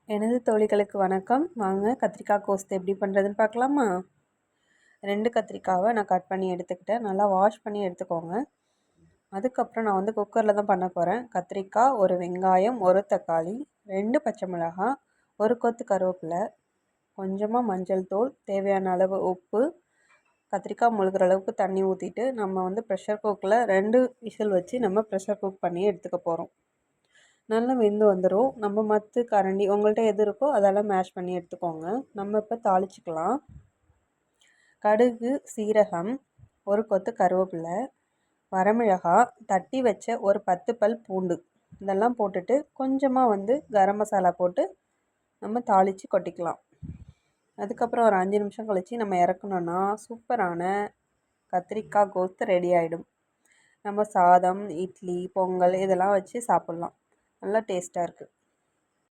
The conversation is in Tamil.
எனது தோழிகளுக்கு வணக்கம். வாங்க கத்திரிக்காய் கோஸ்து எப்படி பண்ணுறதுன்னு பார்க்கலாமா? 2 கத்திரிக்காவை நான் கட் பண்ணி எடுத்துக்கிட்டேன். நல்லா வாஷ் பண்ணி எடுத்துக்கோங்க. அதுக்கப்புறம் நான் வந்து குக்கரில் தான் பண்ண போகிறேன். கத்திரிக்காய், ஒரு வெங்காயம், ஒரு தக்காளி, 2 பச்சை மிளகாய், ஒரு கொத்து கருவேப்பிலை, கொஞ்சமாக மஞ்சள் தூள், தேவையான அளவு உப்பு, கத்திரிக்காய் முழுகிற அளவுக்கு தண்ணி ஊற்றிட்டு நம்ம வந்து ப்ரெஷர் குக்கரில் 2 விசில் வச்சு நம்ம ப்ரெஷர் குக் பண்ணி எடுத்துக்க போகிறோம். நல்லா வெந்து வந்துடும். நம்ம மத்து கரண்டி உங்கள்கிட்ட எது இருக்கோ அதெல்லாம் மேஷ் பண்ணி எடுத்துக்கோங்க. நம்ம இப்போ தாளிச்சிக்கலாம். கடுகு, சீரகம், ஒரு கொத்து கருவேப்பிலை, வரமிளகாய், தட்டி வச்ச ஒரு 10 பல் பூண்டு, இதெல்லாம் போட்டுட்டு கொஞ்சமாக வந்து கரம் மசாலா போட்டு நம்ம தாளித்து கொட்டிக்கலாம். அதுக்கப்புறம் ஒரு 5 நிமிஷம் கழித்து நம்ம இறக்கணுன்னா சூப்பரான கத்திரிக்காய் கோஸ்து ரெடி ஆகிடும். நம்ம சாதம், இட்லி, பொங்கல் இதெல்லாம் வச்சு சாப்பிட்லாம். நல்லா டேஸ்ட்டாக இருக்குது.